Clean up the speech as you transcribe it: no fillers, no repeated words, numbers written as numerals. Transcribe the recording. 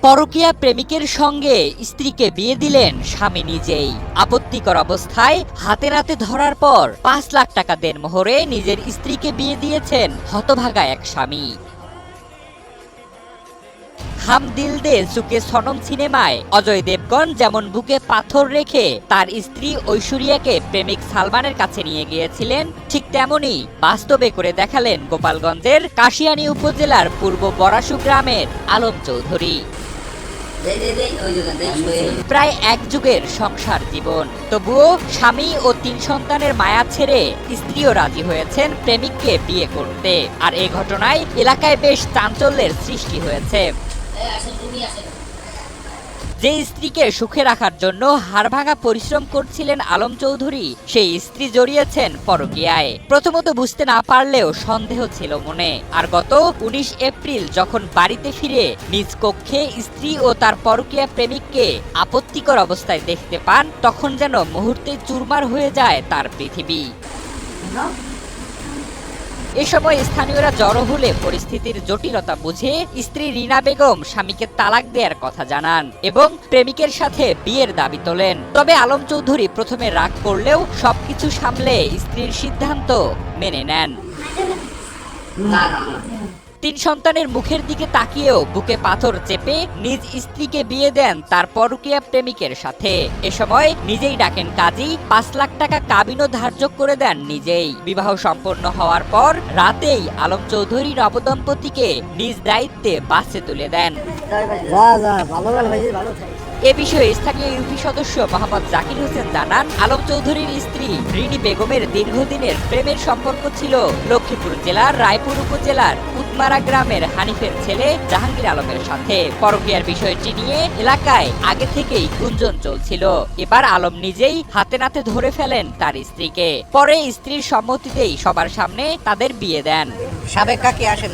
পরকীয়া প্রেমিকের সঙ্গে স্ত্রীকে বিয়ে দিলেন স্বামী নিজেই। আপত্তিকর অবস্থায় হাতে নাতে ধরার পর ৫ লাখ টাকা দেনমোহরে নিজের স্ত্রীকে বিয়ে দিয়েছেন হতভাগা এক স্বামী। হাম দিল দে চুকে সনম সিনেমায় অজয় দেবগন যেমন বুকে পাথর রেখে তার স্ত্রী ঐশ্বরিয়াকে প্রেমিক সালমানের কাছে নিয়ে গিয়েছিলেন, ঠিক তেমনি বাস্তবে করে দেখালেন গোপালগঞ্জের কাশিয়ানী উপজেলার পূর্ব বরাসু গ্রামের আলম চৌধুরী। প্রায় এক যুগের সংসার জীবন, তবুও স্বামী ও ৩ সন্তানের মায়া ছেড়ে স্ত্রীও রাজি হয়েছেন প্রেমিককে বিয়ে করতে। আর এই ঘটনায় এলাকায় বেশ চাঞ্চল্যের সৃষ্টি হয়েছে। যে স্ত্রীকে সুখে রাখার জন্য হাড়ভাঙা পরিশ্রম করছিলেন আলম চৌধুরী, সেই স্ত্রী জড়িয়েছেন পরকীয়ায়। প্রথমত বুঝতে না পারলেও সন্দেহ ছিল মনে। আর গত ১৯ এপ্রিল যখন বাড়িতে ফিরে নিজ কক্ষে স্ত্রী ও তার পরকীয়া প্রেমিককে আপত্তিকর অবস্থায় দেখতে পান, তখন যেন মুহূর্তে চুরমার হয়ে যায় তার পৃথিবী। এ সময় স্থানীয়রা জড়ো হলে পরিস্থিতির জটিলতা বুঝে স্ত্রী রিনা বেগম স্বামীকে তালাক দেওয়ার কথা জানান এবং প্রেমিকের সাথে বিয়ের দাবি তোলেন। তবে আলম চৌধুরী প্রথমে রাগ করলেও সবকিছু সামলে স্ত্রীর সিদ্ধান্ত মেনে নেন। ৩ সন্তানের মুখের দিকে তাকিয়েও বুকে পাথর চেপে নিজ স্ত্রীকে বিয়ে দেন তার পরকীয়া প্রেমিকের সাথে। এ সময় নিজেই ডাকেন কাজী, ৫ লাখ টাকা কাবিনও ধার্য করে দেন নিজেই। বিবাহ সম্পন্ন হওয়ার পর রাতেই আলম চৌধুরী নবদম্পতিকে নিজ দায়িত্বে বাসে তুলে দেন। এ বিষয়ে স্থানীয় ইউপি সদস্য মোহাম্মদ জাকির হোসেন জানান, আলম চৌধুরীর স্ত্রী রিনি বেগমের দীর্ঘদিনের প্রেমের সম্পর্ক ছিল লক্ষ্মীপুর জেলার রায়পুর উপজেলার উৎমারা গ্রামের হানিফের ছেলে জাহাঙ্গীর আলমের সাথে। পরকীয়ার বিষয়টি নিয়ে এলাকায় আগে থেকেই গুঞ্জন চলছিল। এবার আলম নিজেই হাতে নাতে ধরে ফেলেন তার স্ত্রীকে। পরে স্ত্রীর সম্মতিতেই সবার সামনে তাদের বিয়ে দেন। সাবেক কাকি আসেন।